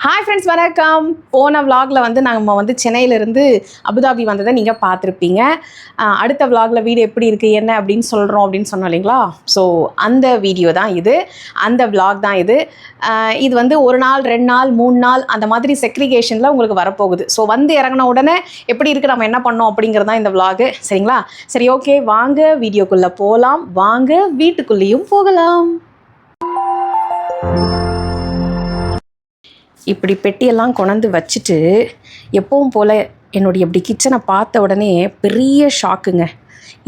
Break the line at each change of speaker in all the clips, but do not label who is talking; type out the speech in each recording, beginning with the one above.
Hi friends, வணக்கம். போன விலாகில் வந்து நம்ம வந்து சென்னையிலேருந்து அபுதாபி வந்ததை நீங்கள் பார்த்துருப்பீங்க. அடுத்த விலாகில் வீடு எப்படி இருக்குது என்ன அப்படின்னு சொல்கிறோம் அப்படின்னு சொன்னோம் இல்லைங்களா? ஸோ அந்த வீடியோ தான் இது, அந்த விலாக் தான் இது. இது வந்து 1 நாள் 2 நாள் 3 நாள் அந்த மாதிரி செக்ரிகேஷனில் உங்களுக்கு வரப்போகுது. ஸோ வந்து இறங்கின உடனே எப்படி இருக்குது, நம்ம என்ன பண்ணோம் அப்படிங்கிறது தான் இந்த விலாகு. சரிங்களா? சரி, ஓகே, வாங்க வீடியோக்குள்ளே போகலாம். வாங்க வீட்டுக்குள்ளேயும் போகலாம். இப்படி பெட்டியெல்லாம் கொண்டு வச்சுட்டு எப்பவும் போல் என்னுடைய இப்படி கிச்சனை பார்த்த உடனே பெரிய ஷாக்குங்க.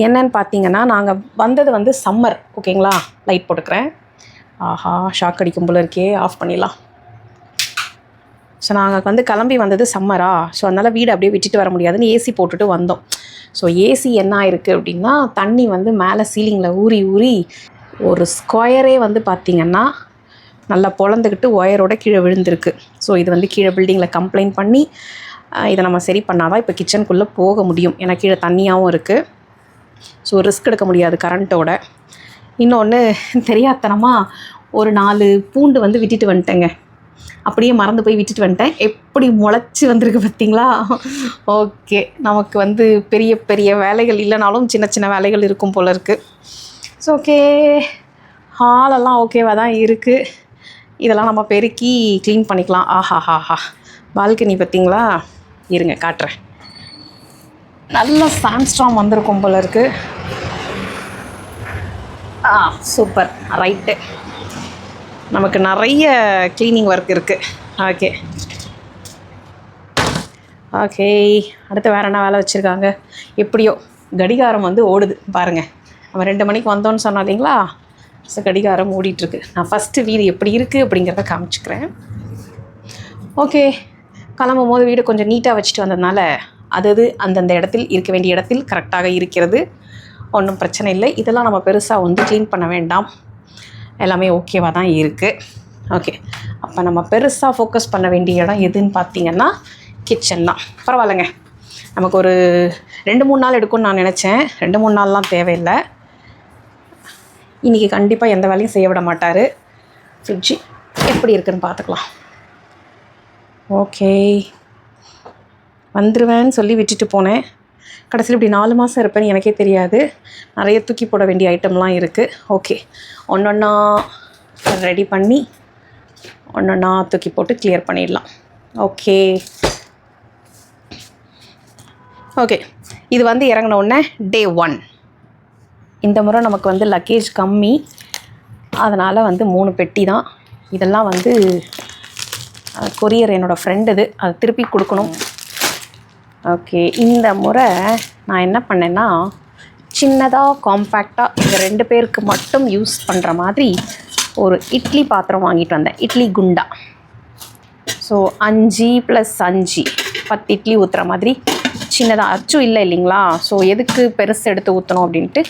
என்னன்னு பார்த்தீங்கன்னா, நாங்கள் வந்தது வந்து சம்மர். ஓகேங்களா? லைட் போட்டுக்கிறேன். ஆஹா, ஷாக் அடிக்கும் போல இருக்கே, ஆஃப் பண்ணிடலாம். ஸோ நாங்கள் வந்து கிளம்பி வந்தது சம்மரா, ஸோ அதனால் வீடு அப்படியே விட்டுட்டு வர முடியாதுன்னு ஏசி போட்டுட்டு வந்தோம். ஸோ ஏசி என்ன ஆயிருக்கு அப்படின்னா, தண்ணி வந்து மேலே சீலிங்கில் ஊறி ஊறி ஒரு ஸ்கொயரே வந்து பார்த்திங்கன்னா நல்லா பொழந்துக்கிட்டு ஒயரோட கீழே விழுந்திருக்கு. ஸோ இது வந்து கீழே பில்டிங்கில் கம்ப்ளைண்ட் பண்ணி இதை நம்ம சரி பண்ணாதான் இப்போ கிச்சனுக்குள்ளே போக முடியும். ஏன்னா கீழே தண்ணியாகவும் இருக்குது. ஸோ ரிஸ்க் எடுக்க முடியாது கரண்ட்டோட. இன்னொன்று, தெரியாதனமாக ஒரு 4 பூண்டு வந்து விட்டுட்டு வந்துட்டேங்க. அப்படியே மறந்து போய் விட்டுட்டு வந்துட்டேன். எப்படி முளைச்சி வந்திருக்கு பார்த்தீங்களா? ஓகே, நமக்கு வந்து பெரிய பெரிய வேலைகள் இல்லைனாலும் சின்ன சின்ன வேலைகள் இருக்கும் போல் இருக்குது. ஸோ ஓகே, ஹாலெல்லாம் ஓகேவாக தான் இருக்குது. இதெல்லாம் நம்ம பெருக்கி க்ளீன் பண்ணிக்கலாம். ஆஹாஹாஹா, பால்கனி பார்த்திங்களா? இருங்க காட்டுறேன். நல்ல சாண்ட்ஸ்டார்ம் வந்திருக்கும் போல இருக்குது. Super, right. நமக்கு நிறைய க்ளீனிங் ஒர்க் இருக்குது. ஓகே ஓகே, அடுத்து வேறு என்ன வேலை வச்சுருக்காங்க? எப்படியோ கடிகாரம் வந்து ஓடுது பாருங்கள். நம்ம 2 மணிக்கு வந்தோன்னு சொன்னோம் இல்லைங்களா? ஸோ கடிகாரம் ஓடிட்டுருக்கு. நான் ஃபஸ்ட்டு வீடு எப்படி இருக்குது அப்படிங்கிறத காமிச்சிக்கிறேன். ஓகே, கிளம்பும் போது வீடு கொஞ்சம் நீட்டாக வச்சுட்டு வந்ததுனால அது அந்தந்த இடத்தில் இருக்க வேண்டிய இடத்தில் கரெக்டாக இருக்கிறது. ஒன்றும் பிரச்சனை இல்லை. இதெல்லாம் நம்ம பெருசாக வந்து க்ளீன் பண்ண வேண்டாம். எல்லாமே ஓகேவாக தான் இருக்குது. ஓகே, அப்போ நம்ம பெருசாக ஃபோக்கஸ் பண்ண வேண்டிய இடம் எதுன்னு பார்த்தீங்கன்னா கிச்சன் தான். பரவாயில்லைங்க, நமக்கு ஒரு 2-3 நாள் எடுக்கும்னு நான் நினச்சேன். 2-3 நாள்லாம் தேவையில்லை. இன்றைக்கி கண்டிப்பாக எந்த வேலையும் செய்ய விட மாட்டார். ஃப்ரிட்ஜு எப்படி இருக்குதுன்னு பார்த்துக்கலாம். ஓகே, வந்துடுவேன்னு சொல்லி விட்டுட்டு போனேன். கடைசியில் இப்படி 4 மாதம் இருப்பேன்னு எனக்கே தெரியாது. நிறைய தூக்கி போட வேண்டிய ஐட்டம்லாம் இருக்குது. ஓகே, ஒன்றொன்னா ரெடி பண்ணி ஒன்றொன்னா தூக்கி போட்டு கிளியர் பண்ணிடலாம். ஓகே ஓகே, இது வந்து இறங்கின உடனே டே 1. இந்த முறை நமக்கு வந்து லக்கேஜ் கம்மி, அதனால் வந்து 3 பெட்டி தான். இதெல்லாம் வந்து கொரியர் என்னோடய ஃப்ரெண்டு, அது திருப்பி கொடுக்கணும். ஓகே, இந்த முறை நான் என்ன பண்ணேன்னா, சின்னதாக காம்பேக்டாக இந்த 2 பேருக்கு மட்டும் யூஸ் பண்ணுற மாதிரி ஒரு இட்லி பாத்திரம் வாங்கிட்டு வந்தேன். இட்லி குண்டா. ஸோ 5 + 5 10 இட்லி ஊற்றுற மாதிரி சின்னதாக. அச்சும் இல்லை இல்லைங்களா? ஸோ எதுக்கு பெருசு எடுத்து ஊற்றணும் அப்படின்ட்டு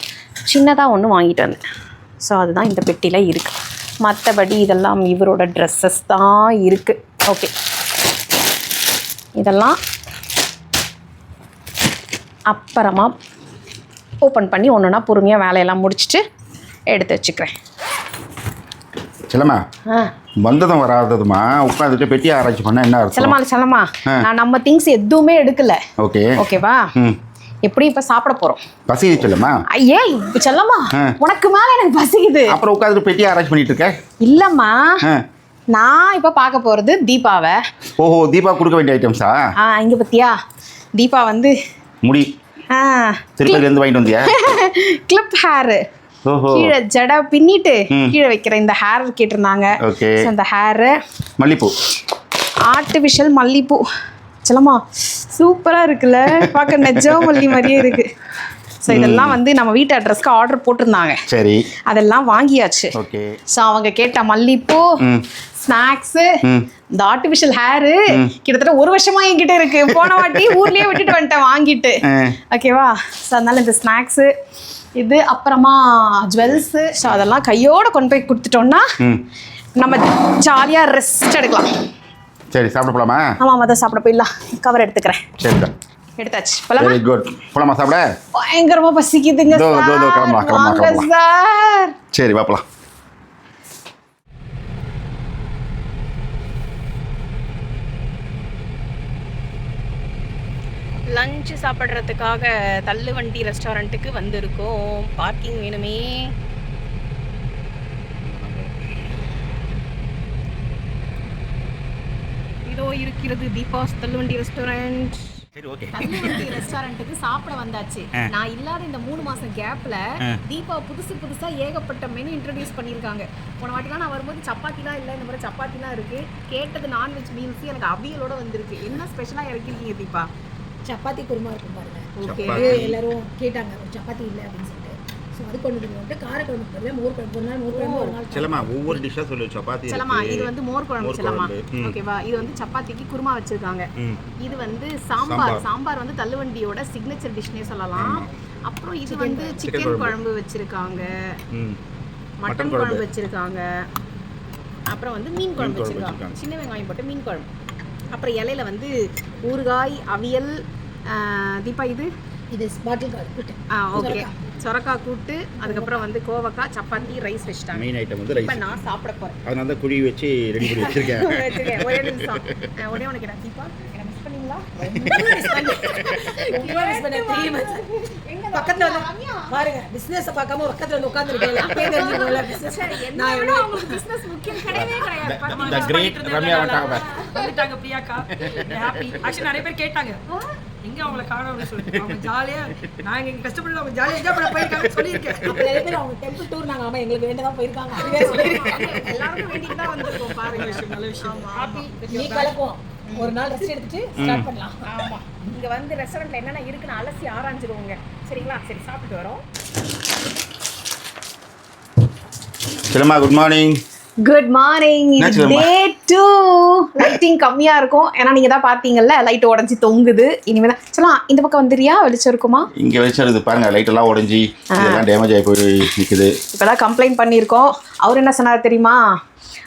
சின்னதாக ஒன்று வாங்கிட்டு வந்தேன். ஸோ அதுதான் இந்த பெட்டியில் இருக்குது. மற்றபடி இதெல்லாம் இவரோட ட்ரெஸ்ஸஸ் தான் இருக்குது. ஓகே, இதெல்லாம் அப்புறமா ஓப்பன் பண்ணி ஒன்றுனா பொறுமையாக வேலையெல்லாம் முடிச்சுட்டு எடுத்து வச்சுக்கிறேன்.
செல்லம்மா, வந்ததும் வராததுமா உட்காந்துட்டு பெட்டி ஆராய்ச்சி பண்ண என்ன அர்த்தம்?
செல்லம்மா, நான் நம்ம திங்ஸ் எதுவுமே எடுக்கல.
ஓகே
ஓகேவா? எப்படி இப்ப சாப்பிட போறோம்?
பசிக்குது செல்லம்மா.
ஐயே செல்லம்மா, உனக்கு மேல எனக்கு பசிக்குது.
அப்புறம் உட்காந்துட்டு பெட்டி ஆராய்ச்சி பண்ணிட்டு இருக்க?
இல்லம்மா, நான் இப்ப பார்க்க போறது தீபாவை.
ஓஹோ, தீபா கொடுக்க வேண்டிய ஐட்டம்ஸா?
இங்க பத்தியா, தீபா வந்து
முடி திருப்பதில இருந்து வாங்கிட்டு வந்தியா?
கிளிப் ஹேர், கீழே ஜடை பின்னிட்டு கீழே வைக்கிற இந்த ஹேர் கேட்டிருந்தாங்க. இந்த ஹேரு
மல்லிப்பூ,
ஆர்டிஃபிஷியல் மல்லிப்பூ. செல்லம்மா, சூப்பராக இருக்குல்ல, பார்க்க நெஜம் மல்லி மாதிரியே இருக்கு. ஸோ இதெல்லாம் வந்து நம்ம வீட்டு அட்ரஸ்க்கு ஆர்டர் போட்டிருந்தாங்க. சரி, அதெல்லாம் வாங்கியாச்சு. ஓகே, ஸோ அவங்க கேட்ட மல்லிப்பூ, ஸ்நாக்ஸு, இந்த ஆர்டிஃபிஷியல் ஹேரு கிட்டத்தட்ட 1 வருஷமா என்கிட்ட இருக்கு. போன வாட்டி ஊர்லேயே விட்டுட்டு வந்துட்டேன் வாங்கிட்டு. ஓகேவா? ஸோ அதனால இந்த ஸ்நாக்ஸு இது, அப்புறமா ஜுவல்ஸு, ஸோ அதெல்லாம் கையோடு கொண்டு போய் கொடுத்துட்டோம்னா நம்ம ஜாலியாக ரெஸ்ட் எடுக்கலாம்.
சரி, சாப்பிட போலாமா?
ஆமாம், அதை சாப்பிட போயிடலாம். கவர் எடுத்துக்கிறேன்.
சரிடா,
எடுத்தாச்சு. போலாமா?
Very good. போலாமா சாப்பிட?
பயங்கரமா பசிக்குதுங்க சார்.
சரி, வா போலாம்.
லஞ்சு சாப்பிட்றதுக்காக தள்ளுவண்டி ரெஸ்டாரண்ட்டுக்கு வந்திருக்கோம். பார்க்கிங் வேணுமே. இதோ இருக்கிறது தீபாஸ் தள்ளுவண்டி ரெஸ்டாரண்ட்.
சரி, ஓகே.
தள்ளுவண்டி ரெஸ்டாரண்ட்டுக்கு சாப்பிட வந்தாச்சு. நான் இல்லாத இந்த 3 மாசம் கேப்ல தீபா புதுசா ஏகப்பட்ட மெனு இன்ட்ரடியூஸ் பண்ணியிருக்காங்க. போன வாட்டிலாம் நான் வரும்போது சப்பாத்திலாம் இல்லை, இந்த மாதிரி சப்பாத்திலாம் இருக்கு. கேட்டது நான்வெஜ் மீல்ஸ், எனக்கு அவியலோட வந்திருக்கு. என்ன ஸ்பெஷலாக இறக்கிருக்கீங்க தீபா?
சப்பாத்தி குருமா இருக்கும் பாருங்க.
ஓகே,
எல்லாரும் கேட்டாங்க சப்பாத்தி இல்லை அப்படின்னு சொல்லிட்டு. ஸோ அது கொண்டு வந்து காரக்குழம்பு போடுவேன், மோர் குழம்பு ஒரு நாள், மோர் குழம்பு ஒரு நாள்.
செல்லம்மா ஒவ்வொரு டிஷ்ஷாக சொல்லு. சப்பாத்தி
செல்லம்மா இது வந்து மோர் குழம்பு செல்லம்மா. ஓகேவா? இது வந்து சப்பாத்திக்கு குருமா வச்சிருக்காங்க. இது வந்து சாம்பார் வந்து தள்ளுவண்டியோட சிக்னேச்சர் டிஷ்னே சொல்லலாம். அப்புறம் இது வந்து சிக்கன் குழம்பு வச்சிருக்காங்க, மட்டன் குழம்பு வச்சிருக்காங்க, அப்புறம் வந்து மீன் குழம்பு வச்சிருக்காங்க, சின்ன வெங்காயம் போட்டு மீன் குழம்பு. அப்புறம் இலையில வந்து ஊறுகாய், அவியல். தீபா
இது பாட்டில் கூட்டு.
ஓகே, சொரக்காய் கூட்டு, அதுக்கப்புறம் வந்து கோவக்காய், சப்பாத்தி, ரைஸ் வச்சுட்டாங்க.
மெயின் ஐட்டம் வந்து ரைஸ்.
இப்போ நான் சாப்பிட போகிறேன்.
அதனால தான் குழி வச்சு ரெடி பண்ணி வச்சிருக்கேன்.
ஒரே நிமிஷம், ஒரே ஒன்று கேட்டேன். தீபா என்ன மிஸ் பண்ணீங்களா?
பக்கத்துல வந்து பாருங்க, பிசினஸ் பார்க்காம பக்கத்துல வந்து உட்கார்ந்துருக்கேன். அப்பவே தெரிஞ்சுக்கோல பிசினஸ். நான்
உங்களுக்கு பிசினஸ் முக்கியம் கிடையவே கிடையாது.
The great ரம்யா
வந்துட்டாங்க பிரியாக்கா. ஹாப்பி. ஆக்சுவலி நிறைய பேர் கேட்டாங்க எங்க அவங்கள காணோம்னு சொல்லிட்டு. அவங்க ஜாலியா நாங்க இங்க கஷ்டப்பட்டு அவங்க ஜாலியா என்ஜாய் பண்ண போயிருக்காங்க சொல்லியிருக்கேன்.
அப்ப நிறைய பேர் அவங்க டெம்பிள் டூர் நாங்க ஆமா எங்களுக்கு வேண்டதா போயிருக்காங்க. அதுவே சொல்லிருக்காங்க.
எல்லாரும் வேண்டிட்டு தான் வந்திருக்கோம். பாருங்க,
நல்ல விஷயம்.
ஹாப்பி.
நீ கலப்போம். ஒரு நாள் ரெஸ்ட் எடுத்துட்டு ஸ்டார்ட் பண்ணலாம்.
ஆமா, இங்க வந்து ரெஸ்டாரண்ட்ல என்னென்ன இருக்குன்னு அலசி ஆராய்ஞ்சிருவோங்க. சரிங்களா? சரி, சாப்பிட்டு வரோம்.
Chellamma good morning.
Good morning. Day 2 lighting கம்மியா இருக்கும். ஏன்னா நீங்க தான் பாத்தீங்கல்ல, லைட் உடஞ்சி தொங்குது. இனிமே தான் சொல்லலாம். இந்த பக்கம் வந்துறியா? வெளிச்சம் இருக்குமா?
இங்கே வெளிச்சம் பாருங்க, லைட் எல்லாம் உடஞ்சி இதெல்லாம் டேமேஜ் ஆகி போய் நிற்குது.
இப்போதான் கம்ப்ளைண்ட் பண்ணியிருக்கோம். அவர் என்ன சொன்னார் தெரியுமா?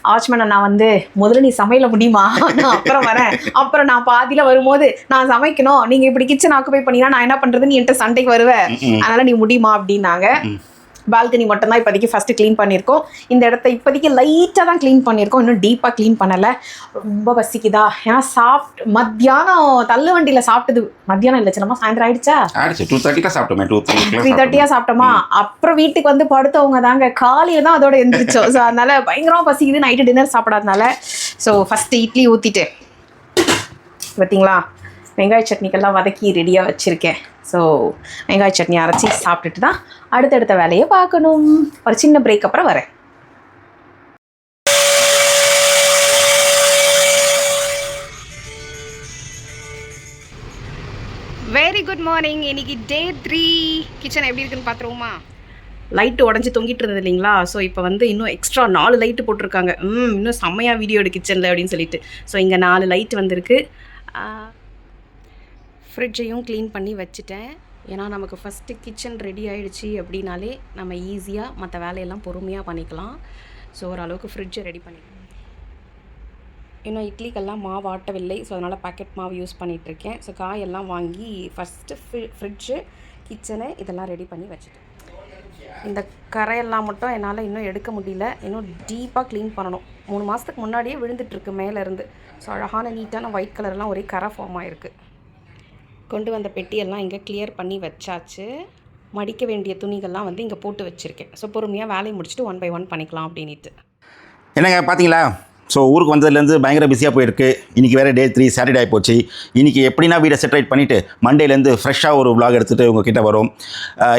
வாட்ச்மேன் நான் வந்து முதல்ல நீ சமையல முடியுமா, நான் அப்புறம் வரேன். அப்புறம் நான் பாதியில் வரும்போது நான் சமைக்கணும், நீங்கள் இப்படி கிச்சன் ஆக்குபை பண்ணினா நான் என்ன பண்ணுறது, நீ என்கிட்ட சண்டைக்கு வருவேன், அதனால் நீ முடியுமா அப்படின்னாங்க. பால்கனி மட்டும் தான் இப்போதைக்கு ஃபஸ்ட்டு க்ளீன் பண்ணியிருக்கோம். இந்த இடத்த இப்போதைக்கு லைட்டாக தான் க்ளீன் பண்ணியிருக்கோம், இன்னும் டீப்பாக க்ளீன் பண்ணலை. ரொம்ப பசிக்குதா? ஏன்னா மத்தியானம் தள்ளு வண்டியில் சாப்பிட்டது. மத்தியானம் இல்லை சிலமா, சாயந்தரம் ஆயிடுச்சா?
2:30 சாப்பிட்டோமே.
3:30 சாப்பிட்டோமா? அப்புறம் வீட்டுக்கு வந்து படுத்தவங்க தாங்க, காலையில் தான் அதோட எந்திரிச்சோம். ஸோ அதனால் பயங்கரமாக பசிக்குது, நைட்டு டின்னர் சாப்பிடாதனால. ஸோ ஃபஸ்ட்டு இட்லி ஊற்றிட்டு பார்த்தீங்களா, வெங்காய சட்னிக்கெல்லாம் வதக்கி ரெடியாக வச்சுருக்கேன். ஸோ வெங்காய சட்னி அரைச்சி சாப்பிட்டுட்டு தான் அடுத்தடுத்த வேலையை பார்க்கணும். ஒரு சின்ன பிரேக் அப்புறம் வரேன். Very good morning. இன்னைக்கு டே 3. கிச்சன் எப்படி இருக்குன்னு பார்த்துருவோமா? லைட்டு உடஞ்சி தொங்கிட்டு இருந்தது இல்லைங்களா? ஸோ இப்போ வந்து இன்னும் எக்ஸ்ட்ரா 4 லைட்டு போட்டிருக்காங்க. இன்னும் செம்மையாக வீடியோ எடு கிச்சனில் அப்படின்னு சொல்லிட்டு. ஸோ இங்கே 4 லைட் வந்திருக்கு. ஃப்ரிட்ஜையும் க்ளீன் பண்ணி வச்சுட்டேன். ஏன்னா நமக்கு ஃபஸ்ட்டு கிச்சன் ரெடி ஆகிடுச்சி அப்படின்னாலே நம்ம ஈஸியாக மற்ற வேலையெல்லாம் பொறுமையாக பண்ணிக்கலாம். ஸோ ஓரளவுக்கு ஃப்ரிட்ஜை ரெடி பண்ணிக்கலாம். இன்னும் இட்லிக்கெல்லாம் மாவு ஆட்டவில்லை. ஸோ அதனால் பாக்கெட் மாவு யூஸ் பண்ணிகிட்ருக்கேன். ஸோ காயெல்லாம் வாங்கி ஃபஸ்ட்டு ஃப்ரிட்ஜு, கிச்சனு இதெல்லாம் ரெடி பண்ணி வச்சுட்டேன். இந்த கரையெல்லாம் மட்டும் என்னால் இன்னும் எடுக்க முடியல. இன்னும் டீப்பாக க்ளீன் பண்ணணும். 3 மாதத்துக்கு முன்னாடியே விழுந்துட்டுருக்கு மேலேருந்து. ஸோ அழகான நீட்டான ஒயிட் கலர்லாம் ஒரே கரை ஃபார்ம் ஆகிருக்கு. கொண்டு வந்த பெட்டியெல்லாம் இங்கே கிளியர் பண்ணி வச்சாச்சு. மடிக்க வேண்டிய துணிகள்லாம் வந்து இங்கே போட்டு வச்சுருக்கேன். ஸோ பொறுமையாக வேலையை முடிச்சுட்டு 1 by 1 பண்ணிக்கலாம் அப்படின்ட்டு.
என்னங்க பார்த்தீங்களா? ஸோ ஊருக்கு வந்ததுலேருந்து பயங்கர பிஸியாக போயிருக்கு. இன்றைக்கி வேறு டே 3 சாட்டர்டே ஆகி போச்சு. இன்றைக்கி எப்படின்னா வீடை செட்டரைட் பண்ணிவிட்டு மண்டேலேருந்து ஃப்ரெஷ்ஷாக ஒரு vlog எடுத்துகிட்டு உங்ககிட்ட வரும்.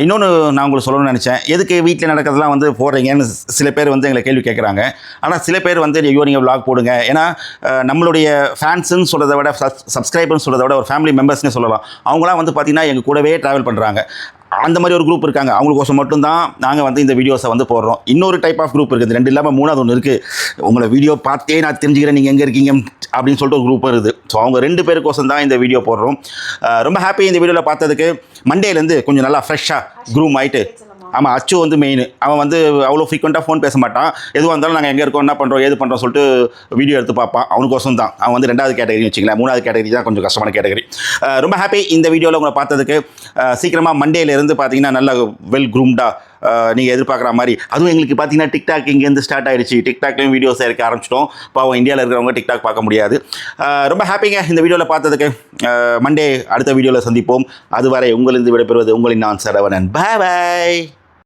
இன்னொன்று நான் உங்களுக்கு சொல்லணும்னு நினச்சேன். எதுக்கு வீட்டில் நடக்கிறதுலாம் வந்து போடுறீங்கன்னு சில பேர் வந்து எங்களை கேள்வி கேட்குறாங்க. ஆனால் சில பேர் வந்து ஐயோ நீங்கள் vlog போடுங்க. ஏன்னா நம்மளுடைய ஃபேன்ஸுன்னு சொல்கிறத விட, சப்ஸ்கிரைபர்னு சொல்கிறத விட ஒரு ஃபேமிலி மெம்பர்ஸ்னே சொல்லலாம். அவங்களாம் வந்து பார்த்திங்கன்னா எங்கள் கூடவே ட்ராவல் பண்ணுறாங்க. அந்த மாதிரி ஒரு குரூப் இருக்காங்க. அவங்களுக்கோசம் மட்டும்தான் நாங்கள் வந்து இந்த வீடியோஸை வந்து போடுறோம். இன்னொரு டைப் ஆஃப் குரூப் இருக்குது. 2 இல்லாமல் 3வது ஒன்று இருக்குது. உங்களை வீடியோ பார்த்தே நான் தெரிஞ்சுக்கிறேன் நீங்கள் எங்கே இருக்கீங்க அப்படின்னு சொல்லிட்டு ஒரு குரூப் இருக்குது. ஸோ அவங்க 2 பேருக்கோசம் தான் இந்த வீடியோ போடுறோம். ரொம்ப ஹாப்பி இந்த வீடியோவில் பார்த்ததுக்கு. மண்டேலேருந்து கொஞ்சம் நல்லா ஃப்ரெஷ்ஷாக க்ரூம் ஆகிட்டு. ஆமாம், அச்சு வந்து மெயின். அவன் வந்து அவ்வளோ ஃப்ரீக்வெண்ட்டாக ஃபோன் பேச மாட்டான். எதுவாக இருந்தாலும் நாங்கள் எங்கே இருக்கோம், என்ன பண்ணுறோம், ஏது பண்ணுறோம் சொல்லிட்டு வீடியோ எடுத்து பார்ப்பான். அவனுக்கோசம் தான். அவன் வந்து 2வது கேட்டகரி வச்சுக்கலாம். 3வது கேட்டகரி தான் கொஞ்சம் கஷ்டமான கேட்டகரி. ரொம்ப ஹாப்பி இந்த வீடியோவில் உங்களை பார்த்ததுக்கு. சீக்கிரமாக மண்டேலேருந்து பார்த்தீங்கன்னா நல்ல வெல் க்ரூம்டாக நீங்கள் எதிர்பார்க்குற மாதிரி. அதுவும் எங்களுக்கு பார்த்தீங்கன்னா டிக்டாக் இங்கேருந்து ஸ்டார்ட் ஆகிடுச்சு. டிக்டாக்லேயும் வீடியோஸ் இருக்க ஆரம்பிச்சிட்டோம். பாவம் இந்தியாவில் இருக்கிறவங்க டிக்டாக் பார்க்க முடியாது. ரொம்ப ஹாப்பிங்க இந்த வீடியோவில் பார்த்ததுக்கு. மண்டே அடுத்த வீடியோவில் சந்திப்போம். அதுவரை உங்களிருந்து விடைபெறுவது உங்களின் நான் சரவணன். பாய் பாய்.